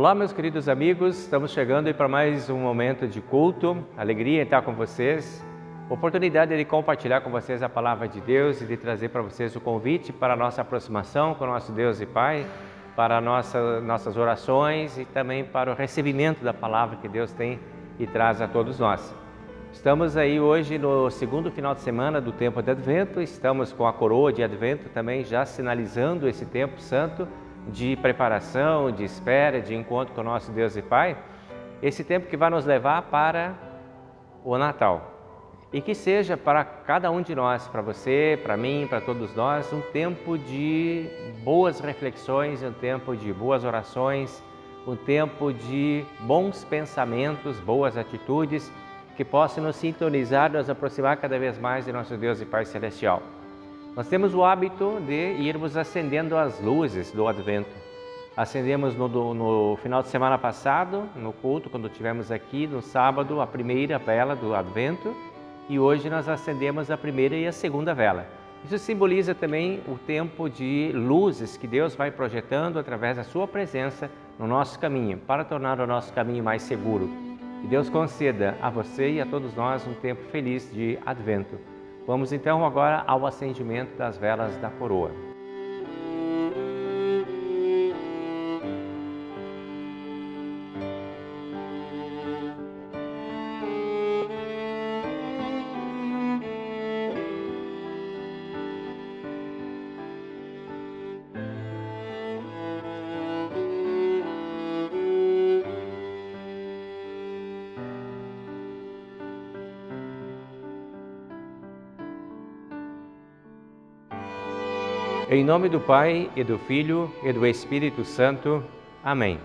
Olá, meus queridos amigos, estamos chegando para mais um momento de culto, alegria em estar com vocês, oportunidade de compartilhar com vocês a palavra de Deus e de trazer para vocês o convite para a nossa aproximação com o nosso Deus e Pai, para nossas orações e também para o recebimento da palavra que Deus tem e traz a todos nós. Estamos aí hoje no segundo final de semana do tempo de Advento, estamos com a coroa de Advento também já sinalizando esse tempo santo, de preparação, de espera, de encontro com o nosso Deus e Pai, esse tempo que vai nos levar para o Natal. E que seja para cada um de nós, para você, para mim, para todos nós, um tempo de boas reflexões, um tempo de boas orações, um tempo de bons pensamentos, boas atitudes, que possam nos sintonizar, nos aproximar cada vez mais de nosso Deus e Pai Celestial. Nós temos o hábito de irmos acendendo as luzes do Advento. Acendemos no final de semana passado, no culto, quando tivemos aqui, no sábado, a primeira vela do Advento. E hoje nós acendemos a primeira e a segunda vela. Isso simboliza também o tempo de luzes que Deus vai projetando através da sua presença no nosso caminho, para tornar o nosso caminho mais seguro. Que Deus conceda a você e a todos nós um tempo feliz de Advento. Vamos então agora ao acendimento das velas da coroa. Em nome do Pai, e do Filho, e do Espírito Santo. Amém.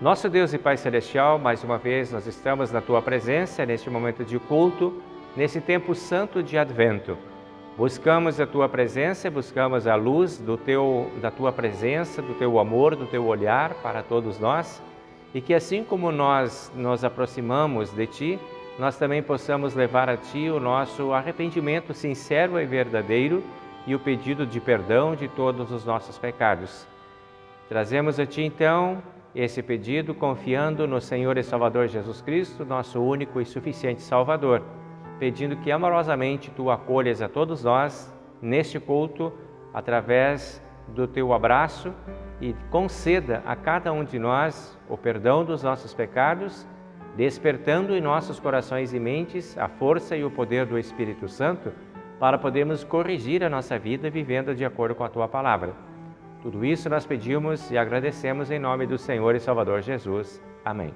Nosso Deus e Pai Celestial, mais uma vez nós estamos na Tua presença, neste momento de culto, nesse tempo santo de Advento. Buscamos a Tua presença, buscamos a luz da Tua presença, do Teu amor, do Teu olhar para todos nós, e que assim como nós nos aproximamos de Ti, nós também possamos levar a Ti o nosso arrependimento sincero e verdadeiro, e o pedido de perdão de todos os nossos pecados. Trazemos a Ti, então, esse pedido, confiando no Senhor e Salvador Jesus Cristo, nosso único e suficiente Salvador, pedindo que amorosamente Tu acolhas a todos nós, neste culto, através do Teu abraço, e conceda a cada um de nós o perdão dos nossos pecados, despertando em nossos corações e mentes a força e o poder do Espírito Santo, para podermos corrigir a nossa vida vivendo de acordo com a Tua Palavra. Tudo isso nós pedimos e agradecemos em nome do Senhor e Salvador Jesus. Amém.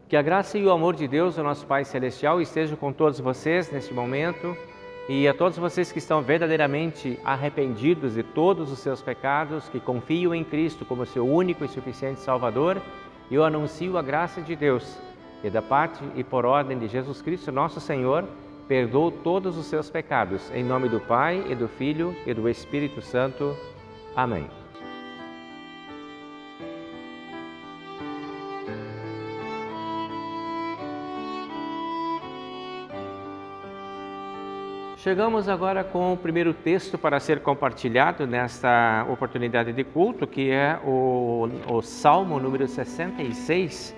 Que a graça e o amor de Deus, o nosso Pai Celestial, estejam com todos vocês neste momento e a todos vocês que estão verdadeiramente arrependidos de todos os seus pecados, que confiam em Cristo como seu único e suficiente Salvador. Eu anuncio a graça de Deus, e da parte e por ordem de Jesus Cristo, nosso Senhor, perdoou todos os seus pecados. Em nome do Pai, e do Filho, e do Espírito Santo. Amém. Chegamos agora com o primeiro texto para ser compartilhado nesta oportunidade de culto, que é o Salmo número 66,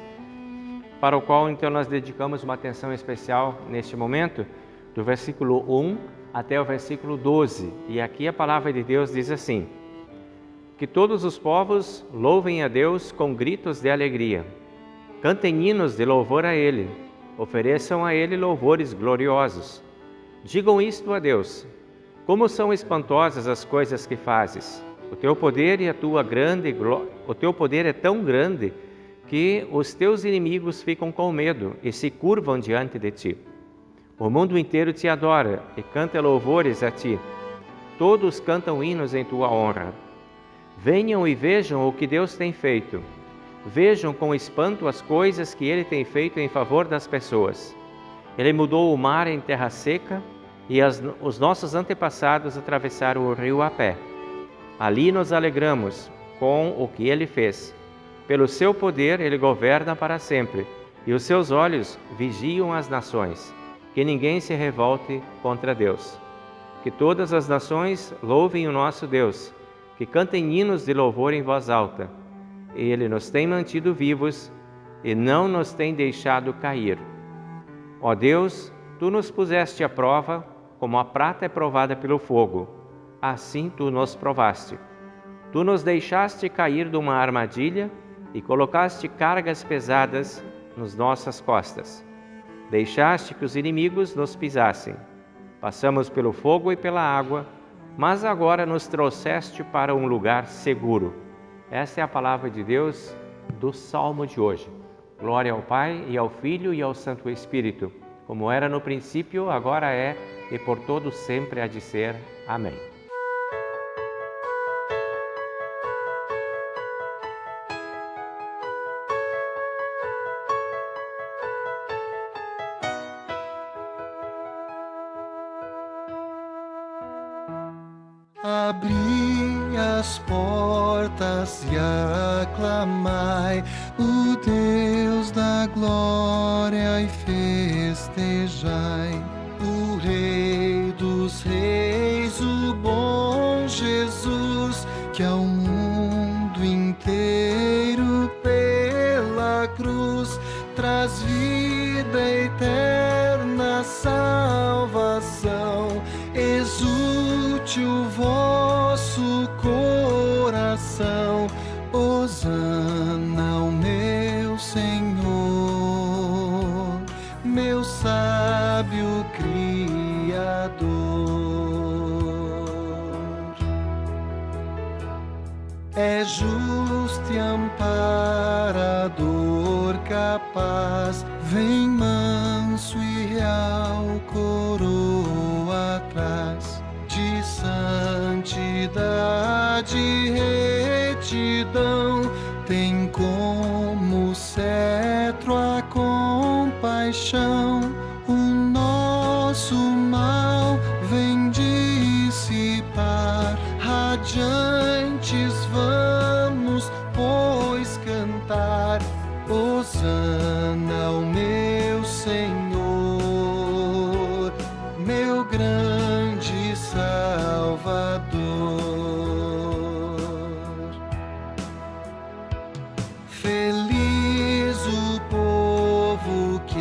para o qual então nós dedicamos uma atenção especial neste momento, do versículo 1 até o versículo 12. E aqui a palavra de Deus diz assim: que todos os povos louvem a Deus com gritos de alegria, cantem hinos de louvor a Ele, ofereçam a Ele louvores gloriosos. Digam isto a Deus: como são espantosas as coisas que fazes! O teu poder e a tua o teu poder é tão grande que os teus inimigos ficam com medo e se curvam diante de ti. O mundo inteiro te adora e canta louvores a ti. Todos cantam hinos em tua honra. Venham e vejam o que Deus tem feito. Vejam com espanto as coisas que Ele tem feito em favor das pessoas. Ele mudou o mar em terra seca e os nossos antepassados atravessaram o rio a pé. Ali nos alegramos com o que Ele fez. Pelo seu poder Ele governa para sempre, e os seus olhos vigiam as nações. Que ninguém se revolte contra Deus. Que todas as nações louvem o nosso Deus. que cantem hinos de louvor em voz alta. Ele nos tem mantido vivos e não nos tem deixado cair. Ó Deus, Tu nos puseste à prova, como a prata é provada pelo fogo. Assim Tu nos provaste. Tu nos deixaste cair de uma armadilha e colocaste cargas pesadas nas nossas costas. Deixaste que os inimigos nos pisassem. Passamos pelo fogo e pela água, mas agora nos trouxeste para um lugar seguro. Essa é a palavra de Deus do Salmo de hoje. Glória ao Pai, e ao Filho, e ao Santo Espírito, como era no princípio, agora é, e por todo sempre há de ser. Amém. Abri as portas e aclamai o Deus da glória e festejai o Rei dos Reis, o bom Jesus, que ao mundo inteiro pela cruz traz vida eterna, salvação. Exulte o vosso coração, hosana ao meu Senhor, meu sábio Criador. É justo e amparador capaz, vem manso e real, coroa atrás de santidade e retidão, tem como cetro a compaixão. O nosso mal vem dissipar, radiantes vamos, pois, cantar, hosana ao meu Senhor, meu grande Salvador. Feliz o povo que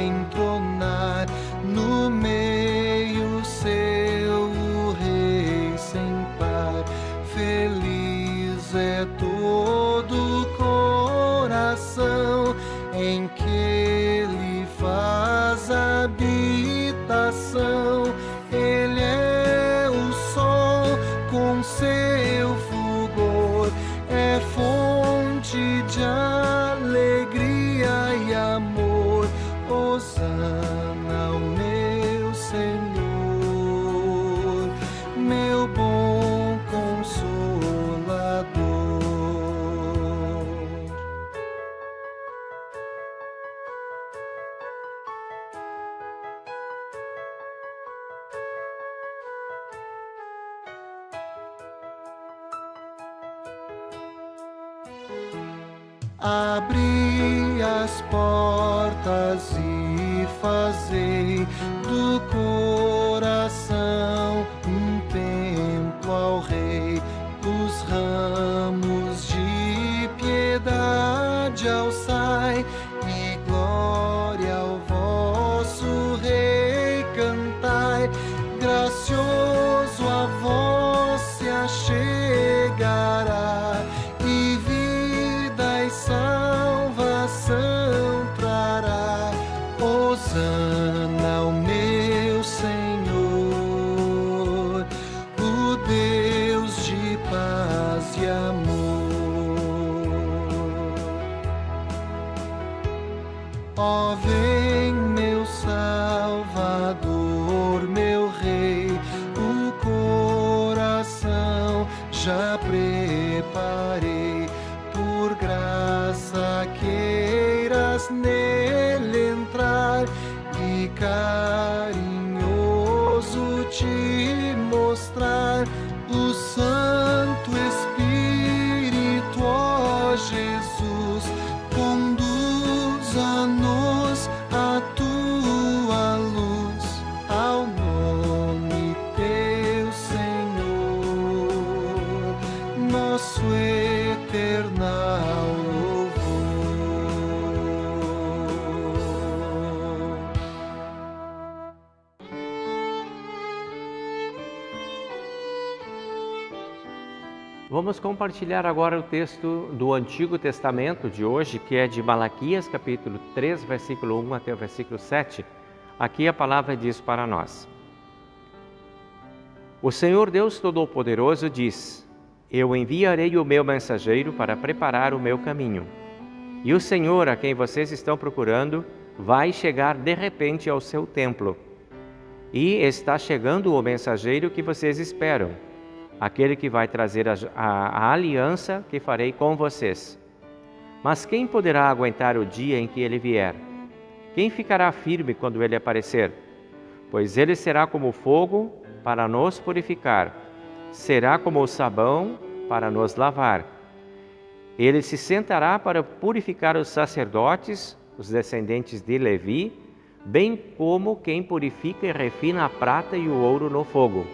entronar no meio seu o Rei sem par. Feliz é todo o coração em que Ele faz habitação. Ele é o sol com seu fulgor, é fonte de alegria e amor. Hosana ao meu Senhor, meu bom Consolador. Abri as portas e fazei do coração um templo ao Rei. Os ramos de piedade alçai e glória ao vosso Rei cantai. Gracioso a vós se achegará e vida e salvação trará. Hosana ao meu Senhor, o Deus de paz e amor. Ó, vem meu Salvador, meu Rei, o coração já preparei. Por graça queiras nele entrar e carinhoso te mostrar o Santo Espírito, ó Jesus, conduza-nos a tua luz, ao nome teu, Senhor, Vamos compartilhar agora o texto do Antigo Testamento de hoje, que é de Malaquias, capítulo 3, versículo 1 até o versículo 7. Aqui a palavra diz para nós: O Senhor Deus Todo-Poderoso diz: Eu enviarei o meu mensageiro para preparar o meu caminho. E o Senhor, a quem vocês estão procurando, vai chegar de repente ao seu templo. E está chegando o mensageiro que vocês esperam, aquele que vai trazer a aliança que farei com vocês. Mas quem poderá aguentar o dia em que ele vier? Quem ficará firme quando ele aparecer? Pois ele será como fogo para nos purificar, será como o sabão para nos lavar. Ele se sentará para purificar os sacerdotes, os descendentes de Levi, bem como quem purifica e refina a prata e o ouro no fogo.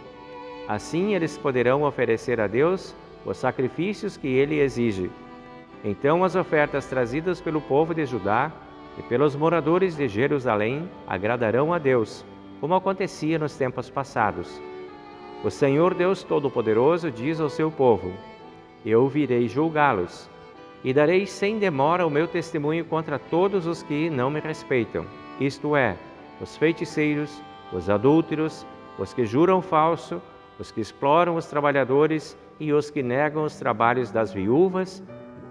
Assim eles poderão oferecer a Deus os sacrifícios que ele exige. Então as ofertas trazidas pelo povo de Judá e pelos moradores de Jerusalém agradarão a Deus, como acontecia nos tempos passados. O Senhor Deus Todo-Poderoso diz ao seu povo: Eu virei julgá-los, e darei sem demora o meu testemunho contra todos os que não me respeitam, isto é, os feiticeiros, os adúlteros, os que juram falso, os que exploram os trabalhadores e os que negam os trabalhos das viúvas,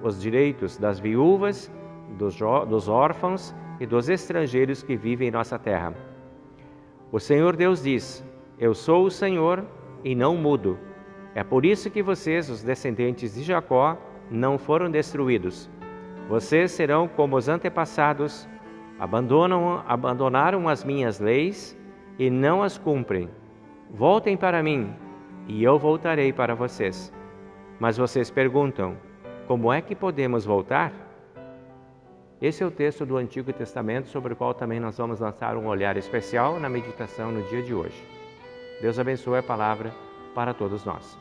os direitos das viúvas, dos órfãos e dos estrangeiros que vivem em nossa terra. O Senhor Deus diz: Eu sou o Senhor e não mudo. É por isso que vocês, os descendentes de Jacó, não foram destruídos. Vocês serão como os antepassados, abandonaram as minhas leis e não as cumprem. Voltem para mim, e eu voltarei para vocês. Mas vocês perguntam: como é que podemos voltar? Esse é o texto do Antigo Testamento, sobre o qual também nós vamos lançar um olhar especial na meditação no dia de hoje. Deus abençoe a palavra para todos nós.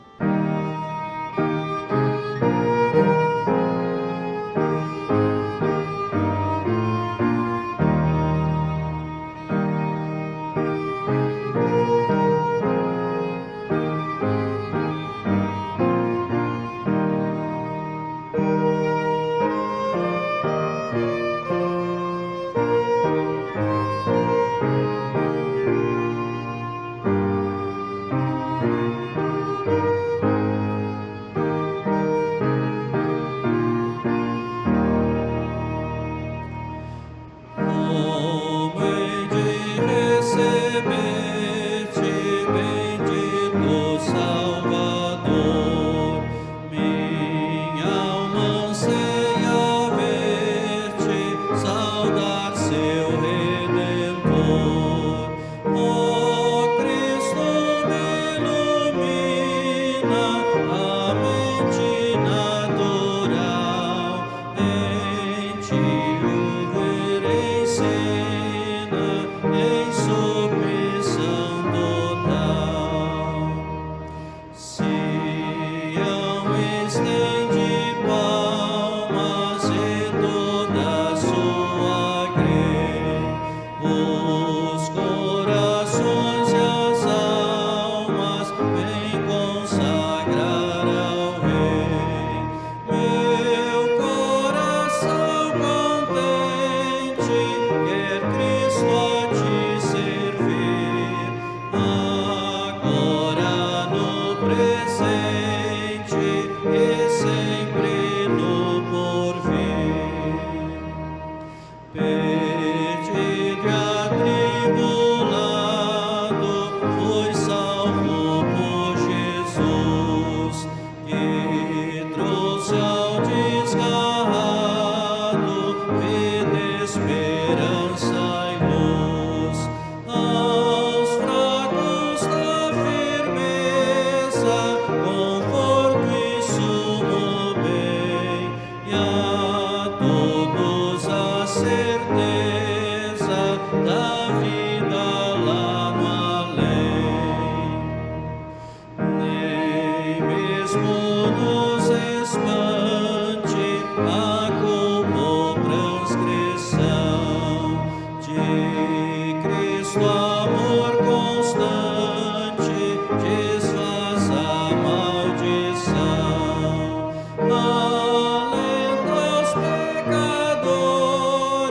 Desfaz a maldição.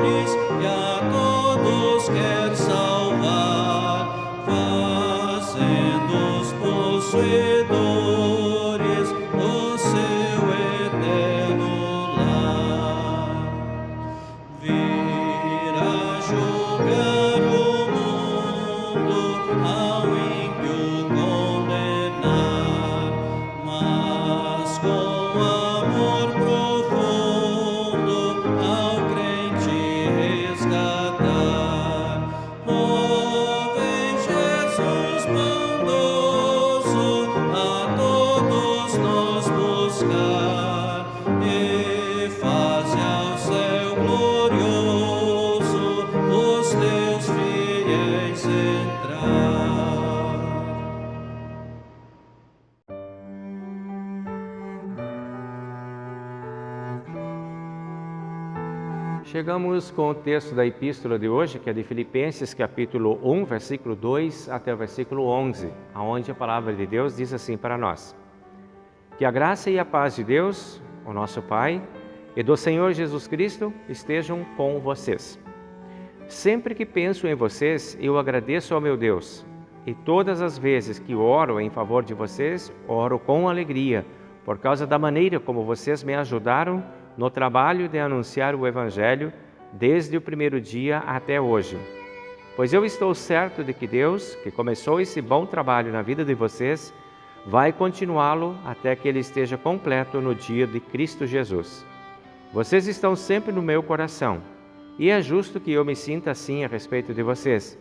e a todos quer salvar, fazendo-os possuidores do seu eterno lar. Virá julgar o mundo, ao ímpio condenar, mas com amor profundo ao crente resgatar. Oh, vem Jesus bondoso a todos nós buscar, e faze ao céu glorioso os teus fiéis entrar. Chegamos com o texto da epístola de hoje, que é de Filipenses, capítulo 1, versículo 2 até o versículo 11, onde a palavra de Deus diz assim para nós: Que a graça e a paz de Deus, o nosso Pai, e do Senhor Jesus Cristo estejam com vocês. Sempre que penso em vocês, eu agradeço ao meu Deus, e todas as vezes que oro em favor de vocês, oro com alegria, por causa da maneira como vocês me ajudaram no trabalho de anunciar o Evangelho desde o primeiro dia até hoje. Pois eu estou certo de que Deus, que começou esse bom trabalho na vida de vocês, vai continuá-lo até que ele esteja completo no dia de Cristo Jesus. Vocês estão sempre no meu coração, e é justo que eu me sinta assim a respeito de vocês,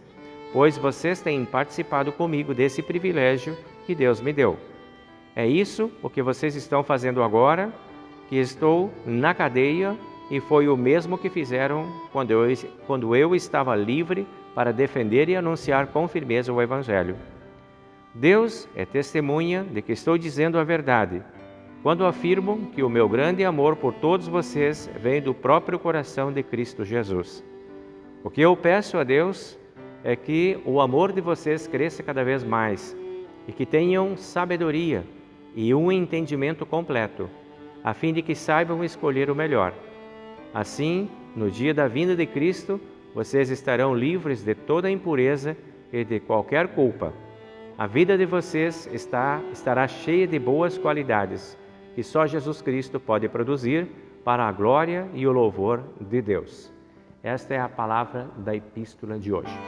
pois vocês têm participado comigo desse privilégio que Deus me deu. É isso o que vocês estão fazendo agora, que estou na cadeia, e foi o mesmo que fizeram quando eu estava livre para defender e anunciar com firmeza o Evangelho. Deus é testemunha de que estou dizendo a verdade, quando afirmo que o meu grande amor por todos vocês vem do próprio coração de Cristo Jesus. O que eu peço a Deus é que o amor de vocês cresça cada vez mais e que tenham sabedoria e um entendimento completo, a fim de que saibam escolher o melhor. Assim, no dia da vinda de Cristo, vocês estarão livres de toda impureza e de qualquer culpa. A vida de vocês estará cheia de boas qualidades, que só Jesus Cristo pode produzir para a glória e o louvor de Deus. Esta é a palavra da epístola de hoje.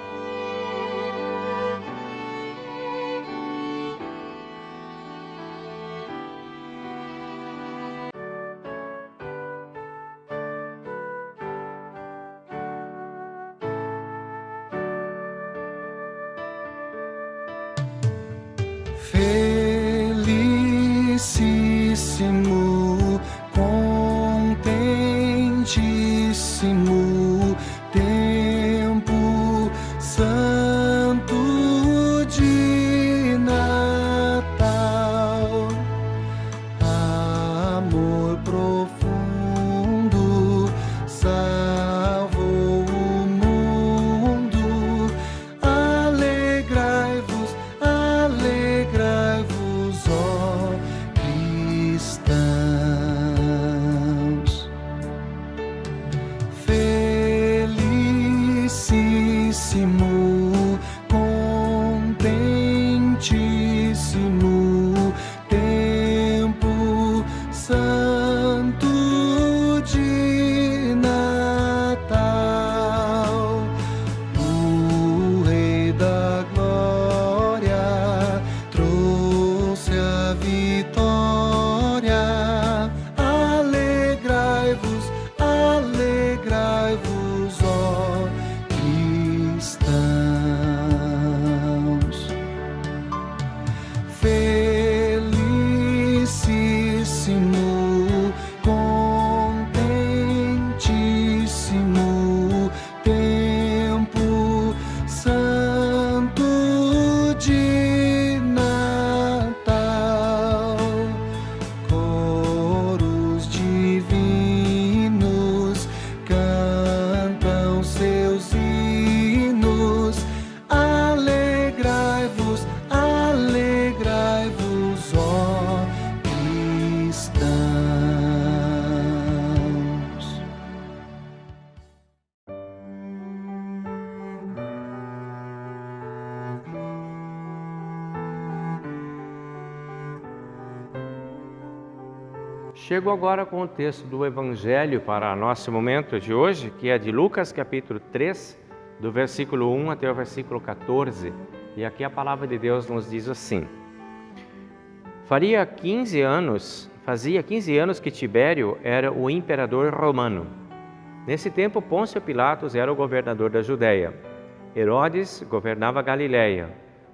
Felicíssimo, contentíssimo, tempo Chego agora com o texto do Evangelho para nosso momento de hoje, que é de Lucas capítulo 3, do versículo 1 até o versículo 14. E aqui a palavra de Deus nos diz assim: Fazia 15 anos que Tibério era o imperador romano. Nesse tempo, Pôncio Pilatos era o governador da Judéia. Herodes governava a Galiléia.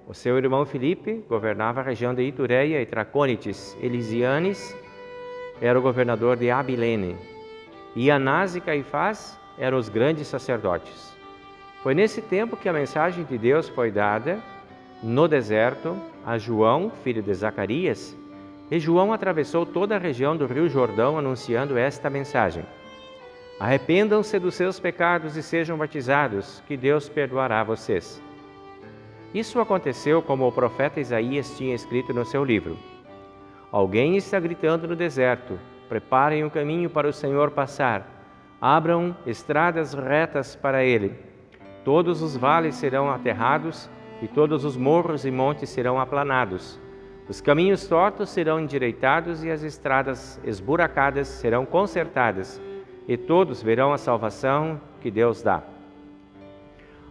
O seu irmão Filipe governava a região de Itureia e Tracônites. Elisianes era o governador de Abilene. E Anás e Caifás eram os grandes sacerdotes. Foi nesse tempo que a mensagem de Deus foi dada no deserto a João, filho de Zacarias, e João atravessou toda a região do Rio Jordão anunciando esta mensagem: Arrependam-se dos seus pecados e sejam batizados, que Deus perdoará vocês. Isso aconteceu como o profeta Isaías tinha escrito no seu livro: Alguém está gritando no deserto, preparem um caminho para o Senhor passar, abram estradas retas para ele. Todos os vales serão aterrados e todos os morros e montes serão aplanados. Os caminhos tortos serão endireitados e as estradas esburacadas serão consertadas, e todos verão a salvação que Deus dá.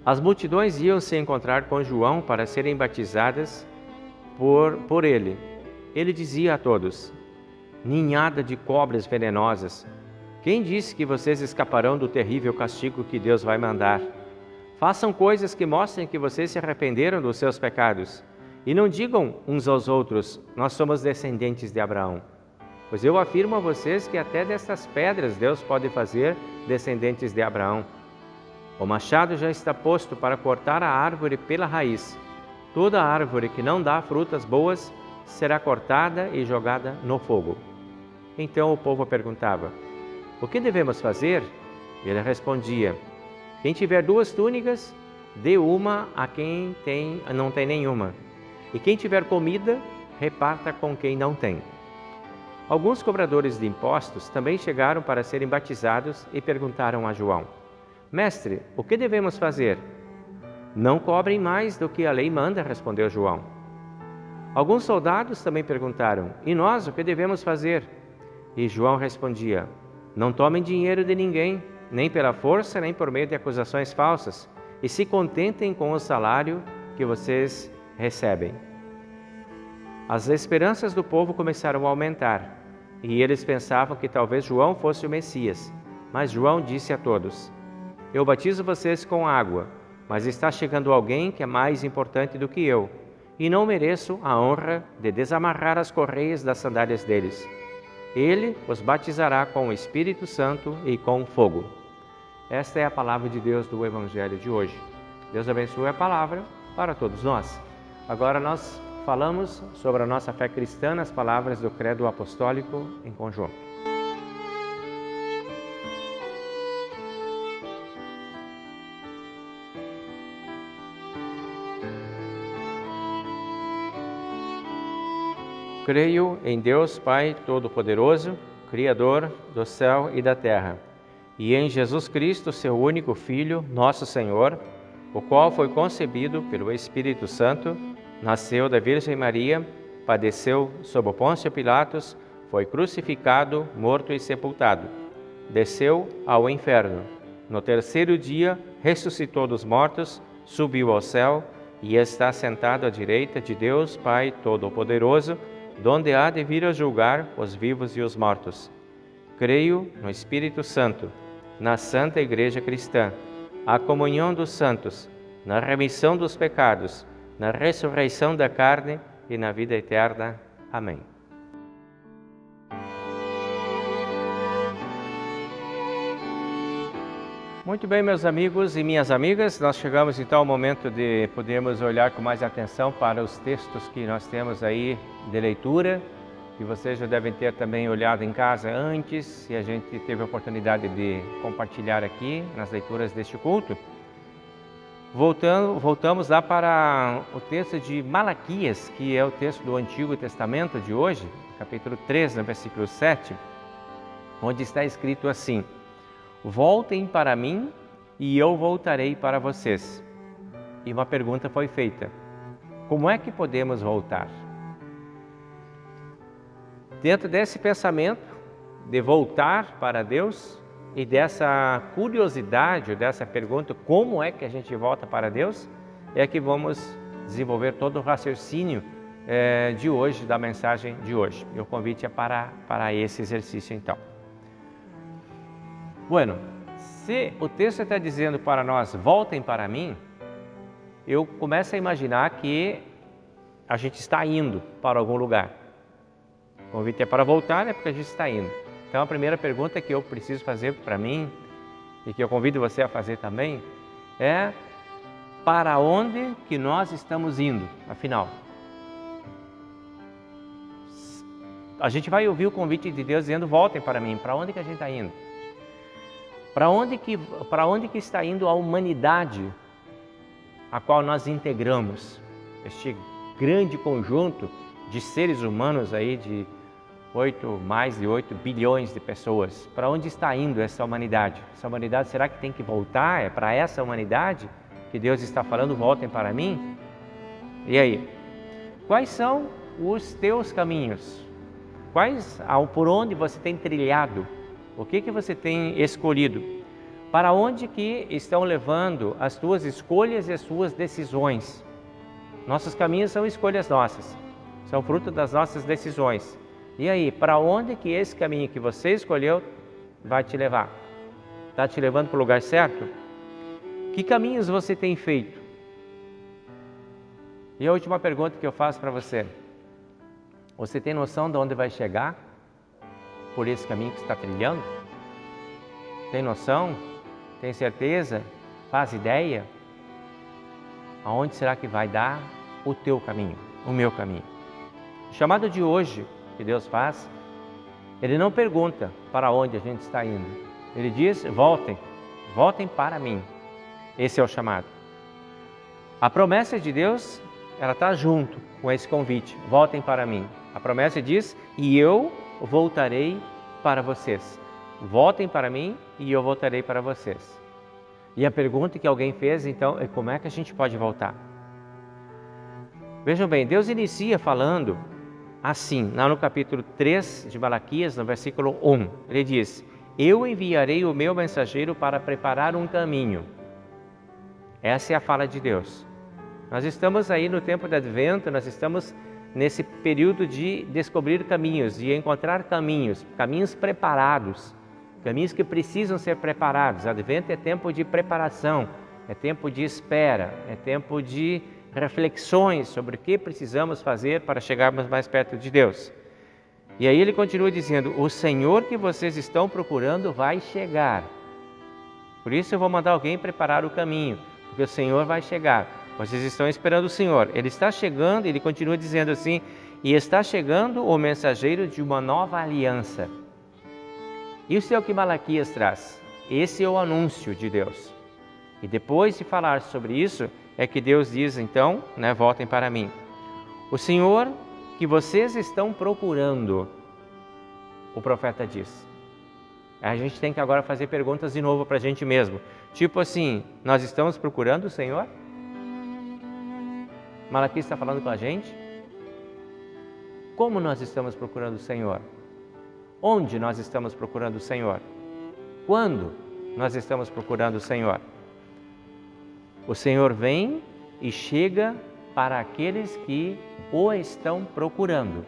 As multidões iam se encontrar com João para serem batizadas por ele. Ele dizia a todos: Ninhada de cobras venenosas, quem disse que vocês escaparão do terrível castigo que Deus vai mandar? Façam coisas que mostrem que vocês se arrependeram dos seus pecados. E não digam uns aos outros: nós somos descendentes de Abraão. Pois eu afirmo a vocês que até destas pedras Deus pode fazer descendentes de Abraão. O machado já está posto para cortar a árvore pela raiz. Toda árvore que não dá frutas boas será cortada e jogada no fogo. Então o povo perguntava: O que devemos fazer? Ele respondia: Quem tiver 2 túnicas, dê uma a quem não tem nenhuma. E quem tiver comida, reparta com quem não tem. Alguns cobradores de impostos também chegaram para serem batizados e perguntaram a João: Mestre, o que devemos fazer? Não cobrem mais do que a lei manda, respondeu João. Alguns soldados também perguntaram: E nós, o que devemos fazer? E João respondia: Não tomem dinheiro de ninguém, nem pela força, nem por meio de acusações falsas, e se contentem com o salário que vocês recebem. As esperanças do povo começaram a aumentar, e eles pensavam que talvez João fosse o Messias. Mas João disse a todos: Eu batizo vocês com água, mas está chegando alguém que é mais importante do que eu, e não mereço a honra de desamarrar as correias das sandálias deles. Ele os batizará com o Espírito Santo e com fogo. Esta é a palavra de Deus do Evangelho de hoje. Deus abençoe a palavra para todos nós. Agora nós falamos sobre a nossa fé cristã nas palavras do Credo Apostólico em conjunto. Creio em Deus Pai Todo-Poderoso, Criador do céu e da terra, e em Jesus Cristo, seu único Filho, nosso Senhor, o qual foi concebido pelo Espírito Santo, nasceu da Virgem Maria, padeceu sob o Pôncio Pilatos, foi crucificado, morto e sepultado. Desceu ao inferno. No terceiro dia, ressuscitou dos mortos, subiu ao céu e está sentado à direita de Deus Pai Todo-Poderoso, donde há de vir a julgar os vivos e os mortos. Creio no Espírito Santo, na Santa Igreja Cristã, a comunhão dos santos, na remissão dos pecados, na ressurreição da carne e na vida eterna. Amém. Muito bem, meus amigos e minhas amigas, nós chegamos então ao momento de podermos olhar com mais atenção para os textos que nós temos aí de leitura, que vocês já devem ter também olhado em casa antes, e a gente teve a oportunidade de compartilhar aqui nas leituras deste culto. Voltamos lá para o texto de Malaquias, que é o texto do Antigo Testamento de hoje, capítulo 3, no versículo 7, onde está escrito assim: Voltem para mim e eu voltarei para vocês. E uma pergunta foi feita: como é que podemos voltar? Dentro desse pensamento, de voltar para Deus e dessa curiosidade, dessa pergunta, como é que a gente volta para Deus, é que vamos desenvolver todo o raciocínio de hoje, da mensagem de hoje. E o convite é para esse exercício então. Bueno, se o texto está dizendo para nós, voltem para mim, eu começo a imaginar que a gente está indo para algum lugar. O convite é para voltar, é porque a gente está indo. Então a primeira pergunta que eu preciso fazer para mim, e que eu convido você a fazer também, é para onde que nós estamos indo, afinal? A gente vai ouvir o convite de Deus dizendo, voltem para mim. Para onde que a gente está indo? Para onde que está indo a humanidade a qual nós integramos? Este grande conjunto de seres humanos aí de mais de 8 bilhões de pessoas. Para onde está indo essa humanidade? Essa humanidade, será que tem que voltar? É para essa humanidade que Deus está falando, voltem para mim? E aí? Quais são os teus caminhos? Por onde você tem trilhado? O que você tem escolhido? Para onde que estão levando as tuas escolhas e as suas decisões? Nossos caminhos são escolhas nossas, são fruto das nossas decisões. E aí, para onde que esse caminho que você escolheu vai te levar? Está te levando para o lugar certo? Que caminhos você tem feito? E a última pergunta que eu faço para você. Você tem noção de onde vai chegar por esse caminho que está trilhando? Tem noção? Tem certeza? Faz ideia? Aonde será que vai dar o teu caminho, o meu caminho? O chamado de hoje que Deus faz, Ele não pergunta para onde a gente está indo. Ele diz, voltem para mim. Esse é o chamado. A promessa de Deus, ela está junto com esse convite, voltem para mim. A promessa diz, e eu voltarei para vocês. Voltem para mim e eu voltarei para vocês. E a pergunta que alguém fez, então, é como é que a gente pode voltar? Vejam bem, Deus inicia falando assim, lá no capítulo 3 de Malaquias, no versículo 1. Ele diz, eu enviarei o meu mensageiro para preparar um caminho. Essa é a fala de Deus. Nós estamos aí no tempo do Advento, nós estamos nesse período de descobrir caminhos, de encontrar caminhos preparados, caminhos que precisam ser preparados. Advento é tempo de preparação, é tempo de espera, é tempo de reflexões sobre o que precisamos fazer para chegarmos mais perto de Deus. E aí ele continua dizendo, o Senhor que vocês estão procurando vai chegar. Por isso eu vou mandar alguém preparar o caminho, porque o Senhor vai chegar. Vocês estão esperando o Senhor. Ele está chegando, ele continua dizendo assim, e está chegando o mensageiro de uma nova aliança. Isso é o que Malaquias traz. Esse é o anúncio de Deus. E depois de falar sobre isso, é que Deus diz então, voltem para mim. O Senhor que vocês estão procurando, o profeta diz. A gente tem que agora fazer perguntas de novo para a gente mesmo. Tipo assim, nós estamos procurando o Senhor? Malaquias está falando com a gente? Como nós estamos procurando o Senhor? Onde nós estamos procurando o Senhor? Quando nós estamos procurando o Senhor? O Senhor vem e chega para aqueles que o estão procurando.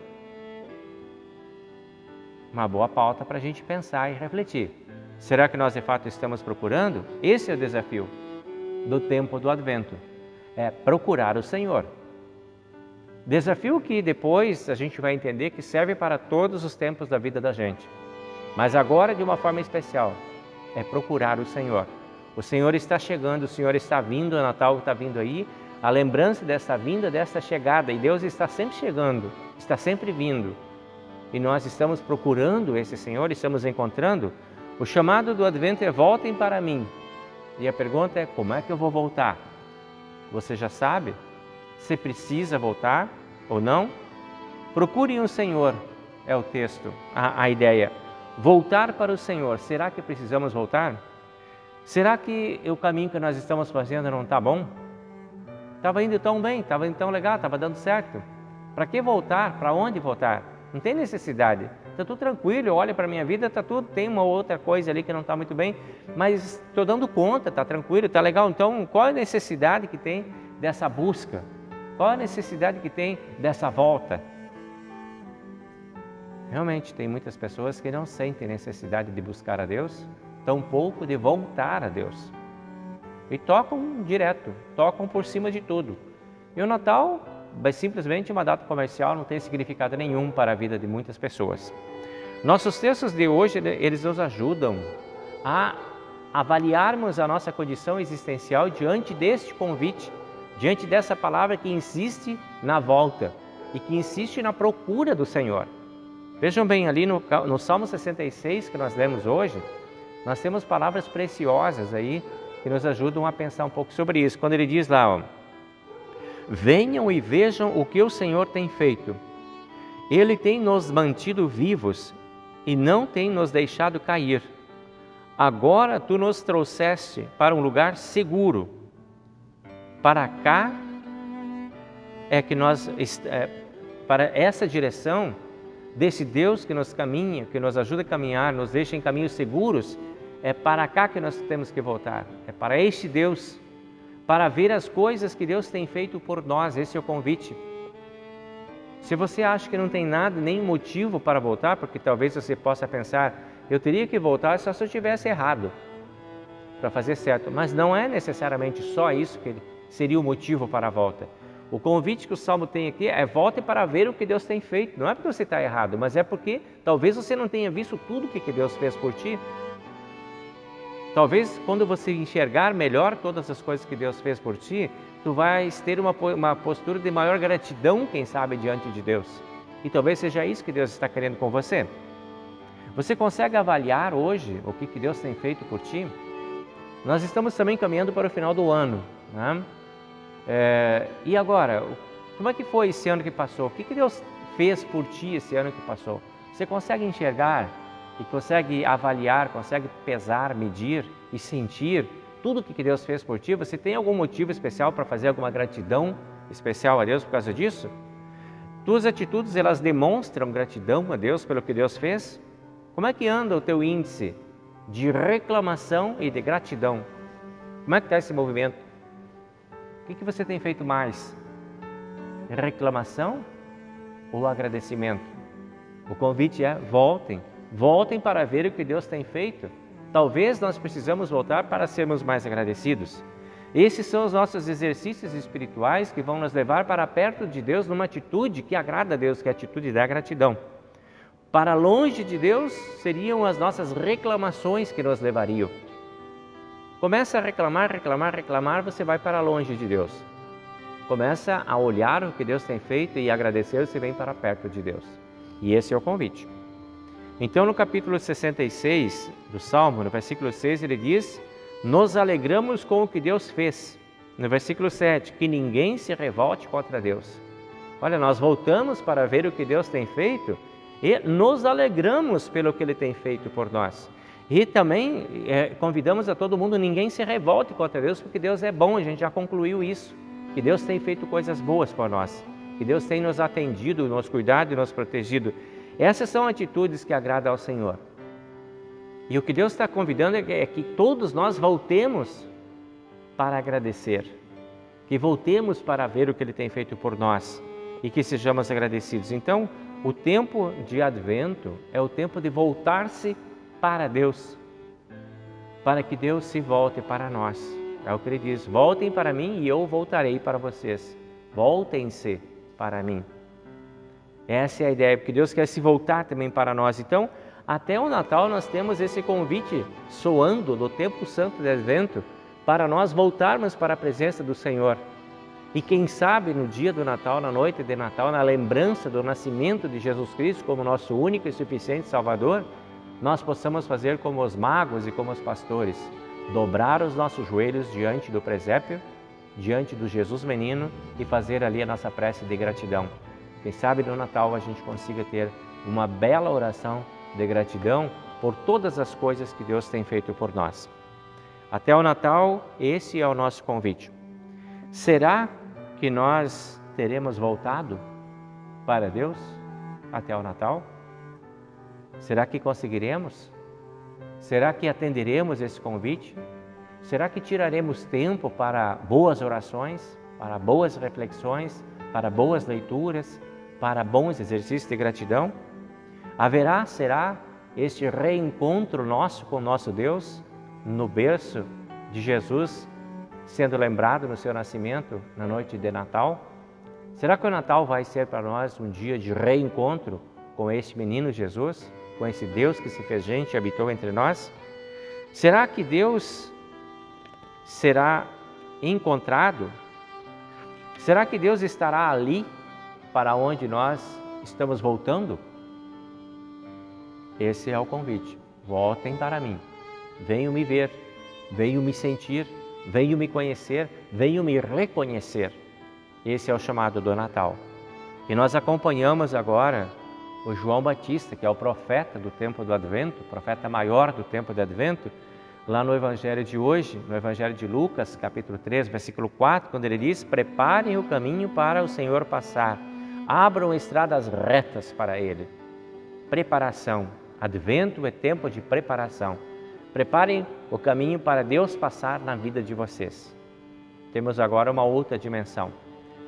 Uma boa pauta para a gente pensar e refletir. Será que nós de fato estamos procurando? Esse é o desafio do tempo do Advento. É procurar o Senhor. Desafio que depois a gente vai entender que serve para todos os tempos da vida da gente. Mas agora de uma forma especial, é procurar o Senhor. O Senhor está chegando, o Senhor está vindo, o Natal está vindo aí, a lembrança dessa vinda, dessa chegada, e Deus está sempre chegando, está sempre vindo. E nós estamos procurando esse Senhor, estamos encontrando. O chamado do Advento é voltem para mim. E a pergunta é, como é que eu vou voltar? Você já sabe se precisa voltar ou não? Procurem o Senhor, é o texto, a ideia. Voltar para o Senhor, será que precisamos voltar? Será que o caminho que nós estamos fazendo não está bom? Estava indo tão bem, estava indo tão legal, estava dando certo. Para que voltar? Para onde voltar? Não tem necessidade. está tudo tranquilo, eu olho para a minha vida, está tudo, tem uma outra coisa ali que não está muito bem, mas estou dando conta, está tranquilo, está legal. Então, qual é a necessidade que tem dessa busca? Qual é a necessidade que tem dessa volta? Realmente, tem muitas pessoas que não sentem necessidade de buscar a Deus, tampouco de voltar a Deus. E tocam direto, tocam por cima de tudo. E o Natal é simplesmente uma data comercial, não tem significado nenhum para a vida de muitas pessoas. Nossos textos de hoje, eles nos ajudam a avaliarmos a nossa condição existencial diante deste convite, diante dessa palavra que insiste na volta e que insiste na procura do Senhor. Vejam bem, ali no Salmo 66 que nós lemos hoje, nós temos palavras preciosas aí que nos ajudam a pensar um pouco sobre isso. Quando ele diz lá, ó, venham e vejam o que o Senhor tem feito. Ele tem nos mantido vivos e não tem nos deixado cair. Agora tu nos trouxeste para um lugar seguro. Para cá é que nós, para essa direção desse Deus que nos caminha, que nos ajuda a caminhar, nos deixa em caminhos seguros, é para cá que nós temos que voltar. É para este Deus, para ver as coisas que Deus tem feito por nós. Esse é o convite. Se você acha que não tem nada, nem motivo para voltar, porque talvez você possa pensar, eu teria que voltar só se eu tivesse errado para fazer certo. Mas não é necessariamente só isso que seria o motivo para a volta. O convite que o Salmo tem aqui é volte para ver o que Deus tem feito. Não é porque você está errado, mas é porque talvez você não tenha visto tudo o que Deus fez por ti. Talvez quando você enxergar melhor todas as coisas que Deus fez por ti, tu vais ter uma postura de maior gratidão, quem sabe, diante de Deus. E talvez seja isso que Deus está querendo com você. Você consegue avaliar hoje o que Deus tem feito por ti? Nós estamos também caminhando para o final do ano, né? E agora, como é que foi esse ano que passou? O que Deus fez por ti esse ano que passou? Você consegue enxergar e consegue avaliar, consegue pesar, medir e sentir tudo o que Deus fez por ti? Você tem algum motivo especial para fazer alguma gratidão especial a Deus por causa disso? Tuas atitudes, elas demonstram gratidão a Deus pelo que Deus fez? Como é que anda o teu índice de reclamação e de gratidão? Como é que está esse movimento? O que você tem feito mais? Reclamação ou agradecimento? O convite é voltem. Voltem para ver o que Deus tem feito. Talvez nós precisamos voltar para sermos mais agradecidos. Esses são os nossos exercícios espirituais que vão nos levar para perto de Deus numa atitude que agrada a Deus, que é a atitude da gratidão. Para longe de Deus seriam as nossas reclamações que nos levariam. Começa a reclamar, você vai para longe de Deus. Começa a olhar o que Deus tem feito e agradecer, você vem para perto de Deus. E esse é o convite. Então, no capítulo 66 do Salmo, no versículo 6, ele diz, nos alegramos com o que Deus fez. No versículo 7, que ninguém se revolte contra Deus. Olha, nós voltamos para ver o que Deus tem feito e nos alegramos pelo que Ele tem feito por nós. E também convidamos a todo mundo, ninguém se revolte contra Deus, porque Deus é bom, a gente já concluiu isso. Que Deus tem feito coisas boas por nós. Que Deus tem nos atendido, nos cuidado e nos protegido. Essas são atitudes que agradam ao Senhor. E o que Deus está convidando é que todos nós voltemos para agradecer. Que voltemos para ver o que Ele tem feito por nós e que sejamos agradecidos. Então, o tempo de Advento é o tempo de voltar-se para Deus, para que Deus se volte para nós. É o que Ele diz, voltem para mim e eu voltarei para vocês. Voltem-se para mim. Essa é a ideia, porque Deus quer se voltar também para nós. Então, até o Natal nós temos esse convite soando do tempo santo de Advento para nós voltarmos para a presença do Senhor. E quem sabe no dia do Natal, na noite de Natal, na lembrança do nascimento de Jesus Cristo como nosso único e suficiente Salvador, nós possamos fazer como os magos e como os pastores, dobrar os nossos joelhos diante do presépio, diante do Jesus menino e fazer ali a nossa prece de gratidão. Quem sabe no Natal a gente consiga ter uma bela oração de gratidão por todas as coisas que Deus tem feito por nós. Até o Natal, esse é o nosso convite. Será que nós teremos voltado para Deus até o Natal? Será que conseguiremos? Será que atenderemos esse convite? Será que tiraremos tempo para boas orações, para boas reflexões, para boas leituras, para bons exercícios de gratidão? Será este reencontro nosso com nosso Deus no berço de Jesus, sendo lembrado no seu nascimento na noite de Natal? Será que o Natal vai ser para nós um dia de reencontro com este menino Jesus, com esse Deus que se fez gente e habitou entre nós? Será que Deus será encontrado? Será que Deus estará ali para onde nós estamos voltando? Esse é o convite. Voltem para mim. Venham me ver, venham me sentir, venham me conhecer, venham me reconhecer. Esse é o chamado do Natal. E nós acompanhamos agora o João Batista, que é o profeta do tempo do Advento, o profeta maior do tempo do Advento, lá no Evangelho de hoje, no Evangelho de Lucas, capítulo 3, versículo 4, quando ele diz: preparem o caminho para o Senhor passar, abram estradas retas para ele. Preparação. Advento é tempo de preparação. Preparem o caminho para Deus passar na vida de vocês. Temos agora uma outra dimensão.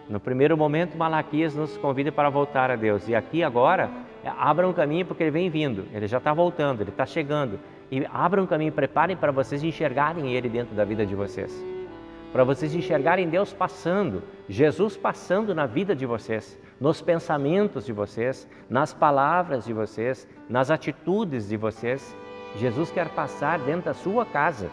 No primeiro momento, Malaquias nos convida para voltar a Deus. E aqui agora, abram um caminho porque ele vem vindo. Ele já está voltando, ele está chegando. E abram um caminho, preparem para vocês enxergarem ele dentro da vida de vocês. Para vocês enxergarem Deus passando, Jesus passando na vida de vocês, nos pensamentos de vocês, nas palavras de vocês, nas atitudes de vocês. Jesus quer passar dentro da sua casa.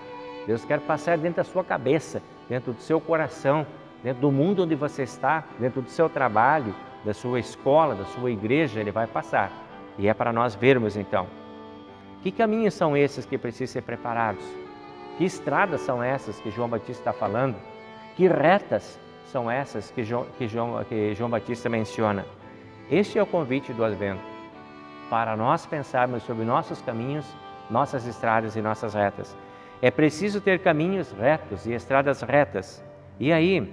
Deus quer passar dentro da sua cabeça, dentro do seu coração, dentro do mundo onde você está, dentro do seu trabalho, da sua escola, da sua igreja. Ele vai passar. E é para nós vermos então. Que caminhos são esses que precisam ser preparados? Que estradas são essas que João Batista está falando? Que retas são essas que João Batista menciona? Este é o convite do Advento, para nós pensarmos sobre nossos caminhos, nossas estradas e nossas retas. É preciso ter caminhos retos e estradas retas. E aí,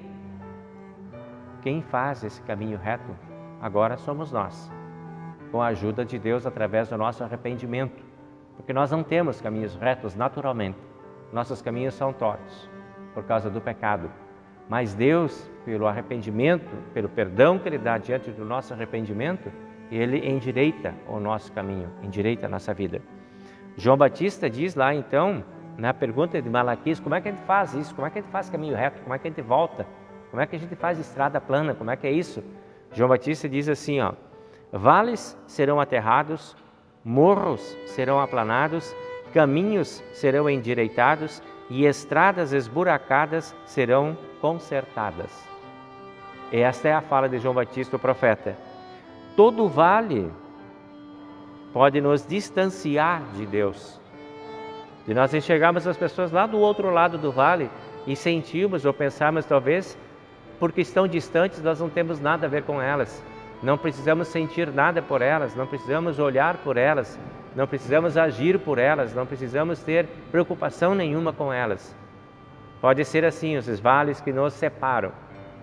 quem faz esse caminho reto? Agora somos nós, com a ajuda de Deus através do nosso arrependimento. Porque nós não temos caminhos retos naturalmente. Nossos caminhos são tortos por causa do pecado. Mas Deus, pelo arrependimento, pelo perdão que Ele dá diante do nosso arrependimento, Ele endireita o nosso caminho, endireita a nossa vida. João Batista diz lá então, na pergunta de Malaquias, como é que a gente faz isso? Como é que a gente faz caminho reto? Como é que a gente volta? Como é que a gente faz estrada plana? Como é que é isso? João Batista diz assim, ó: vales serão aterrados, morros serão aplanados, caminhos serão endireitados e estradas esburacadas serão consertadas. Esta é a fala de João Batista, o profeta. Todo vale pode nos distanciar de Deus, de nós enxergarmos as pessoas lá do outro lado do vale e sentirmos ou pensarmos talvez, porque estão distantes, nós não temos nada a ver com elas. Não precisamos sentir nada por elas, não precisamos olhar por elas, não precisamos agir por elas, não precisamos ter preocupação nenhuma com elas. Pode ser assim, os vales que nos separam.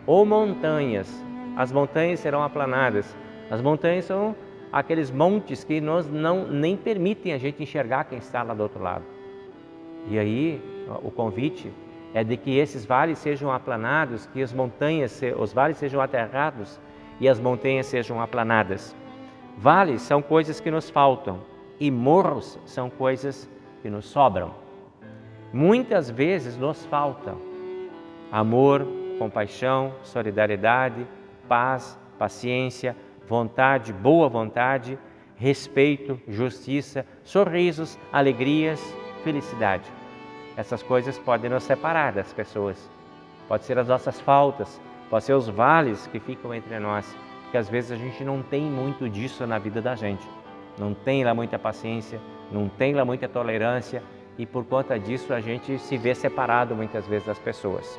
Ou montanhas, as montanhas serão aplanadas. As montanhas são aqueles montes que nem permitem a gente enxergar quem está lá do outro lado. E aí, o convite é de que esses vales sejam aplanados, que os vales sejam aterrados, e as montanhas sejam aplanadas. Vales são coisas que nos faltam e morros são coisas que nos sobram. Muitas vezes nos faltam amor, compaixão, solidariedade, paz, paciência, vontade, boa vontade, respeito, justiça, sorrisos, alegrias, felicidade. Essas coisas podem nos separar das pessoas. Pode ser as nossas faltas, pode ser os vales que ficam entre nós, porque às vezes a gente não tem muito disso na vida da gente. Não tem lá muita paciência, não tem lá muita tolerância e por conta disso a gente se vê separado muitas vezes das pessoas.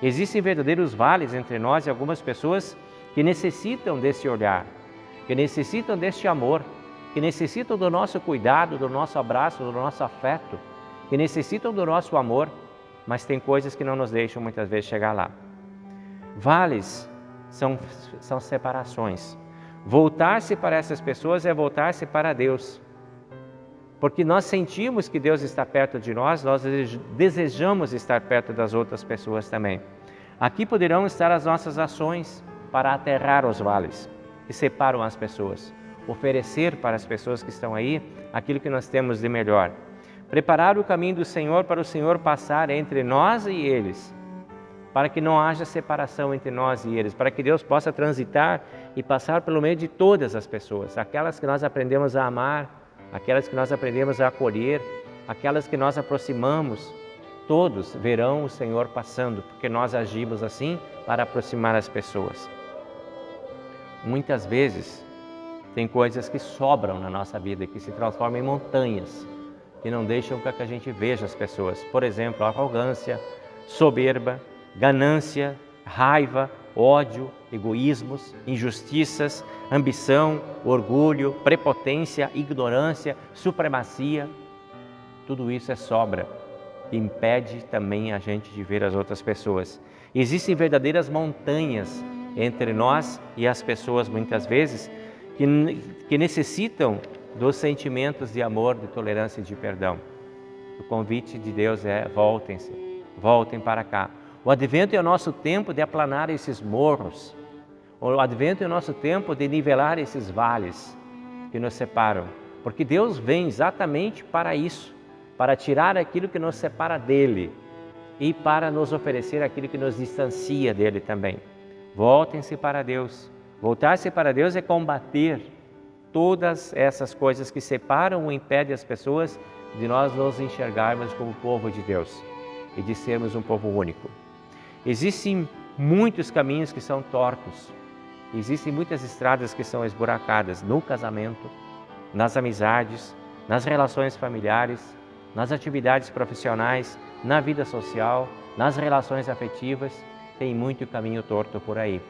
Existem verdadeiros vales entre nós e algumas pessoas que necessitam desse olhar, que necessitam deste amor, que necessitam do nosso cuidado, do nosso abraço, do nosso afeto, que necessitam do nosso amor, mas tem coisas que não nos deixam muitas vezes chegar lá. Vales são separações. Voltar-se para essas pessoas é voltar-se para Deus. porque nós sentimos que Deus está perto de nós desejamos estar perto das outras pessoas também. Aqui poderão estar as nossas ações para aterrar os vales que separam as pessoas, oferecer para as pessoas que estão aí aquilo que nós temos de melhor, preparar o caminho do Senhor para o Senhor passar entre nós e eles, para que não haja separação entre nós e eles, para que Deus possa transitar e passar pelo meio de todas as pessoas, aquelas que nós aprendemos a amar, aquelas que nós aprendemos a acolher, aquelas que nós aproximamos, todos verão o Senhor passando, porque nós agimos assim para aproximar as pessoas. Muitas vezes tem coisas que sobram na nossa vida, que se transformam em montanhas, que não deixam que a gente veja as pessoas. Por exemplo, arrogância, soberba, ganância, raiva, ódio, egoísmos, injustiças, ambição, orgulho, prepotência, ignorância, supremacia. Tudo isso é sobra e impede também a gente de ver as outras pessoas. Existem verdadeiras montanhas entre nós e as pessoas, muitas vezes, que necessitam dos sentimentos de amor, de tolerância e de perdão. O convite de Deus é: voltem-se, voltem para cá. O advento é o nosso tempo de aplanar esses morros. O advento é o nosso tempo de nivelar esses vales que nos separam. Porque Deus vem exatamente para isso, para tirar aquilo que nos separa dele e para nos oferecer aquilo que nos distancia dele também. Voltem-se para Deus. Voltar-se para Deus é combater todas essas coisas que separam e impedem as pessoas de nós nos enxergarmos como povo de Deus e de sermos um povo único. Existem muitos caminhos que são tortos, existem muitas estradas que são esburacadas no casamento, nas amizades, nas relações familiares, nas atividades profissionais, na vida social, nas relações afetivas. Tem muito caminho torto por aí,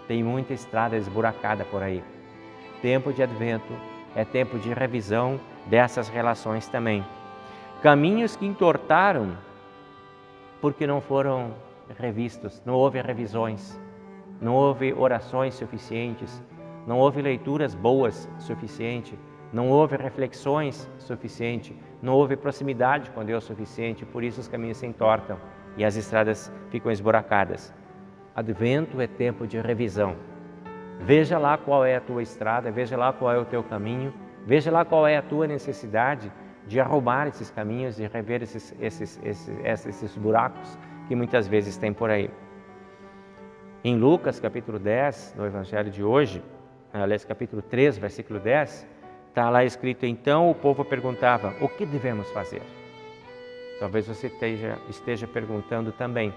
tem muita estrada esburacada por aí. Tempo de advento é tempo de revisão dessas relações também. Caminhos que entortaram porque não foram revistos, não houve revisões, não houve orações suficientes, não houve leituras boas suficiente, não houve reflexões suficiente, não houve proximidade com Deus suficiente, por isso os caminhos se entortam e as estradas ficam esburacadas. Advento é tempo de revisão. Veja lá qual é a tua estrada, veja lá qual é o teu caminho, veja lá qual é a tua necessidade de arrumar esses caminhos, de rever esses buracos que muitas vezes tem por aí. Em Lucas capítulo 10, no evangelho de hoje, aliás capítulo 3, versículo 10, está lá escrito: então o povo perguntava, o que devemos fazer? Talvez você esteja perguntando também,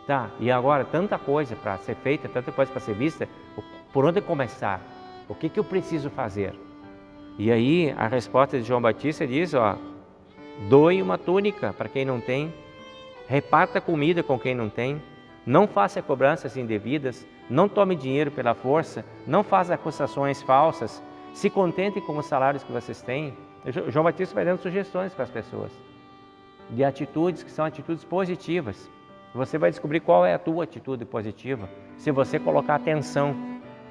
tá, e agora tanta coisa para ser feita, tanta coisa para ser vista, por onde começar? O que eu preciso fazer? E aí a resposta de João Batista diz, doe uma túnica para quem não tem, reparta comida com quem não tem, não faça cobranças indevidas, não tome dinheiro pela força, não faça acusações falsas, se contente com os salários que vocês têm. João Batista vai dando sugestões para as pessoas, de atitudes que são atitudes positivas. Você vai descobrir qual é a tua atitude positiva, se você colocar atenção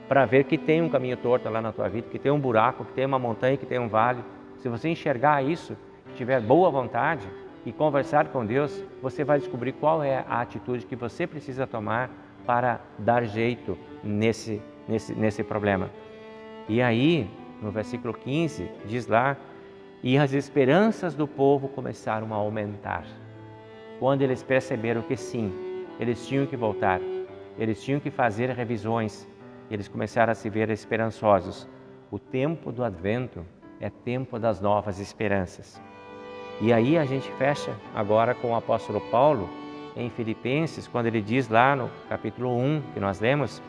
para ver que tem um caminho torto lá na tua vida, que tem um buraco, que tem uma montanha, que tem um vale. Se você enxergar isso, tiver boa vontade e conversar com Deus, você vai descobrir qual é a atitude que você precisa tomar para dar jeito nesse problema. E aí, no versículo 15, diz lá, e as esperanças do povo começaram a aumentar. Quando eles perceberam que sim, eles tinham que voltar, eles tinham que fazer revisões, eles começaram a se ver esperançosos. O tempo do advento é tempo das novas esperanças. E aí a gente fecha agora com o apóstolo Paulo em Filipenses, quando ele diz lá no capítulo 1 que nós lemos,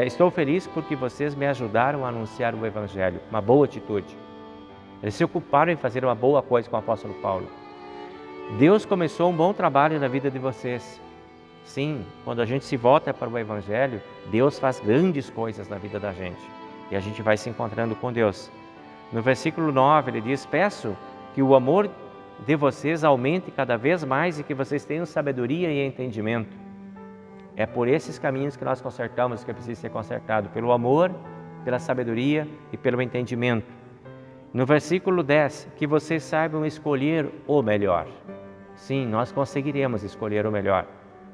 estou feliz porque vocês me ajudaram a anunciar o Evangelho, uma boa atitude. Eles se ocuparam em fazer uma boa coisa com o apóstolo Paulo. Deus começou um bom trabalho na vida de vocês. Sim, quando a gente se volta para o Evangelho, Deus faz grandes coisas na vida da gente. E a gente vai se encontrando com Deus. No versículo 9 ele diz, peço que o amor de vocês aumente cada vez mais e que vocês tenham sabedoria e entendimento. É por esses caminhos que nós consertamos, que é preciso ser consertado, pelo amor, pela sabedoria e pelo entendimento. No versículo 10, que vocês saibam escolher o melhor. Sim, nós conseguiremos escolher o melhor,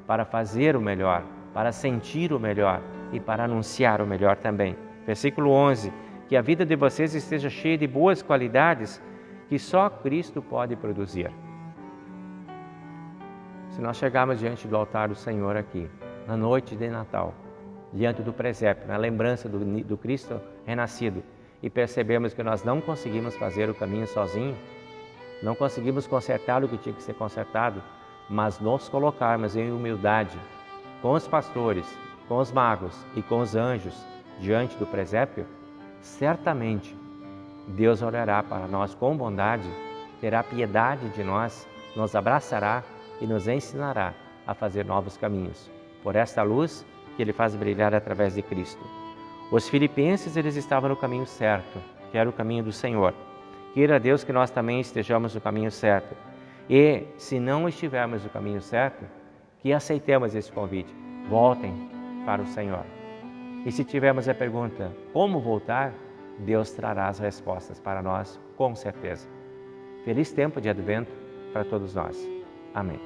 para fazer o melhor, para sentir o melhor e para anunciar o melhor também. Versículo 11, que a vida de vocês esteja cheia de boas qualidades que só Cristo pode produzir. Se nós chegarmos diante do altar do Senhor aqui, na noite de Natal, diante do presépio, na lembrança do Cristo renascido, e percebemos que nós não conseguimos fazer o caminho sozinho, não conseguimos consertar o que tinha que ser consertado, mas nos colocarmos em humildade com os pastores, com os magos e com os anjos diante do presépio, certamente Deus olhará para nós com bondade, terá piedade de nós, nos abraçará e nos ensinará a fazer novos caminhos, por esta luz que Ele faz brilhar através de Cristo. Os filipenses, eles estavam no caminho certo, que era o caminho do Senhor. Queira Deus que nós também estejamos no caminho certo. E, se não estivermos no caminho certo, que aceitemos esse convite. Voltem para o Senhor. E se tivermos a pergunta, como voltar? Deus trará as respostas para nós, com certeza. Feliz tempo de Advento para todos nós. Amém.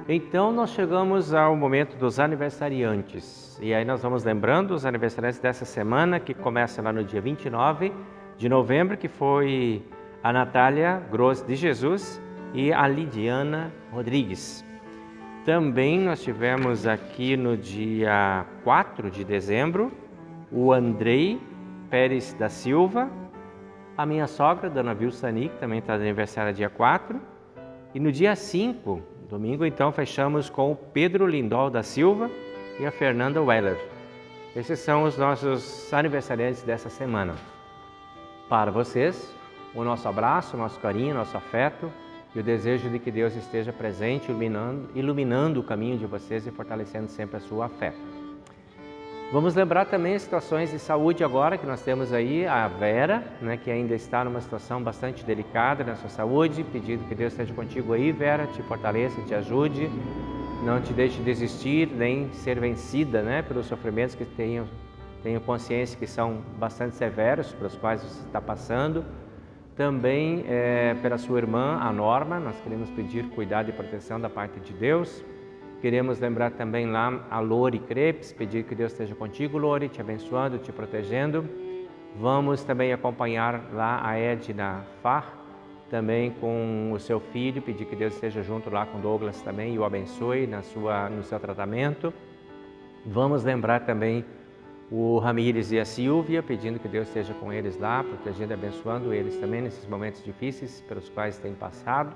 Então nós chegamos ao momento dos aniversariantes. E aí nós vamos lembrando os aniversariantes dessa semana, que começa lá no dia 29 de novembro, que foi a Natália Gross de Jesus e a Lidiana Rodrigues. Também nós tivemos aqui no dia 4 de dezembro, o Andrei Pérez da Silva, a minha sogra, Dona Vilsani, que também está de aniversário dia 4. E no dia 5, domingo, então, fechamos com o Pedro Lindol da Silva e a Fernanda Weller. Esses são os nossos aniversariantes dessa semana. Para vocês, o nosso abraço, o nosso carinho, o nosso afeto e o desejo de que Deus esteja presente, iluminando o caminho de vocês e fortalecendo sempre a sua fé. Vamos lembrar também as situações de saúde agora, que nós temos aí a Vera, que ainda está numa situação bastante delicada na sua saúde, pedindo que Deus esteja contigo aí, Vera, te fortaleça, te ajude, não te deixe desistir, nem ser vencida, pelos sofrimentos que tenho consciência que são bastante severos, pelos quais você está passando. Também pela sua irmã, a Norma, nós queremos pedir cuidado e proteção da parte de Deus. Queremos lembrar também lá a Lori Crepes, pedir que Deus esteja contigo, Lori, te abençoando, te protegendo. Vamos também acompanhar lá a Edna Farr, também com o seu filho, pedir que Deus esteja junto lá com Douglas também e o abençoe no seu tratamento. Vamos lembrar também o Ramires e a Silvia, pedindo que Deus esteja com eles lá, protegendo e abençoando eles também nesses momentos difíceis pelos quais têm passado.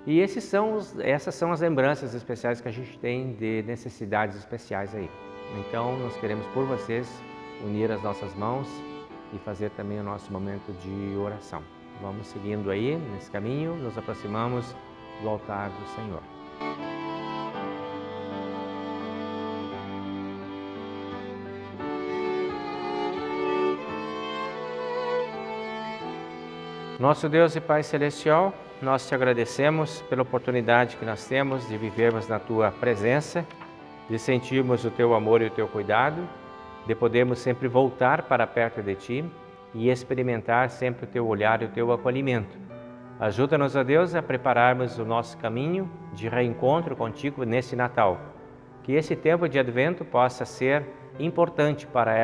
E essas são as lembranças especiais que a gente tem de necessidades especiais aí. Então, nós queremos por vocês unir as nossas mãos e fazer também o nosso momento de oração. Vamos seguindo aí nesse caminho, nos aproximamos do altar do Senhor. Nosso Deus e Pai Celestial, nós te agradecemos pela oportunidade que nós temos de vivermos na Tua presença, de sentirmos o Teu amor e o Teu cuidado, de podermos sempre voltar para perto de Ti e experimentar sempre o Teu olhar e o Teu acolhimento. Ajuda-nos, ó Deus, a prepararmos o nosso caminho de reencontro contigo nesse Natal. Que esse tempo de Advento possa ser importante para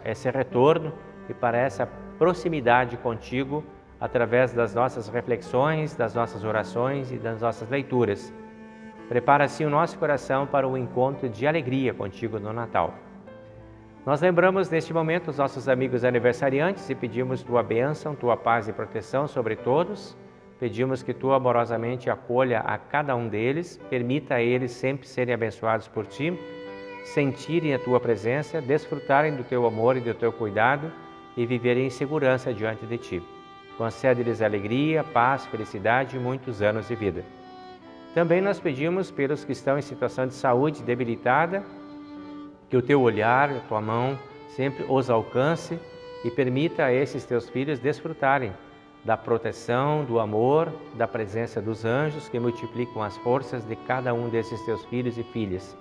esse retorno e para essa proximidade contigo, através das nossas reflexões, das nossas orações e das nossas leituras. Prepara assim o nosso coração para o encontro de alegria contigo no Natal. Nós lembramos neste momento os nossos amigos aniversariantes e pedimos Tua bênção, Tua paz e proteção sobre todos. Pedimos que Tu amorosamente acolha a cada um deles, permita a eles sempre serem abençoados por Ti, sentirem a Tua presença, desfrutarem do Teu amor e do Teu cuidado e viverem em segurança diante de Ti. Concede-lhes alegria, paz, felicidade e muitos anos de vida. Também nós pedimos pelos que estão em situação de saúde debilitada, que o Teu olhar, a Tua mão sempre os alcance e permita a esses Teus filhos desfrutarem da proteção, do amor, da presença dos anjos que multiplicam as forças de cada um desses Teus filhos e filhas.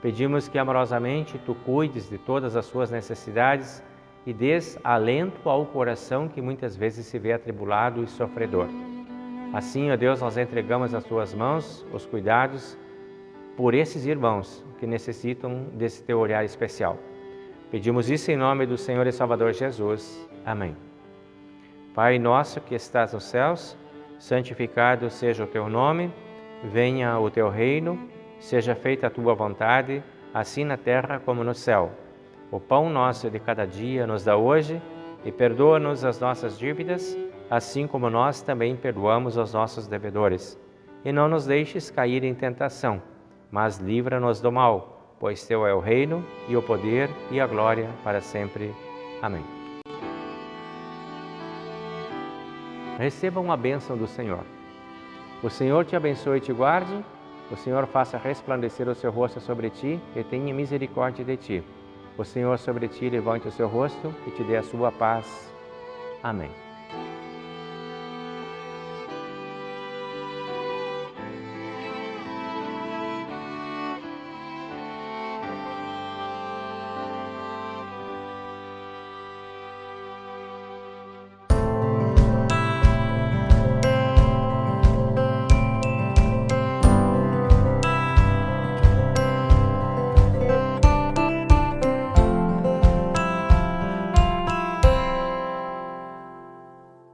Pedimos que amorosamente Tu cuides de todas as suas necessidades e dês alento ao coração que muitas vezes se vê atribulado e sofredor. Assim, ó Deus, nós entregamos às Tuas mãos os cuidados por esses irmãos que necessitam desse Teu olhar especial. Pedimos isso em nome do Senhor e Salvador Jesus. Amém. Pai nosso que estás nos céus, santificado seja o Teu nome, venha o Teu reino, seja feita a Tua vontade, assim na terra como no céu. O pão nosso de cada dia nos dá hoje e perdoa-nos as nossas dívidas, assim como nós também perdoamos aos nossos devedores. E não nos deixes cair em tentação, mas livra-nos do mal, pois Teu é o reino e o poder e a glória para sempre. Amém. Recebam a bênção do Senhor. O Senhor te abençoe e te guarde, o Senhor faça resplandecer o seu rosto sobre ti e tenha misericórdia de ti. O Senhor sobre ti levante o seu rosto e te dê a sua paz. Amém.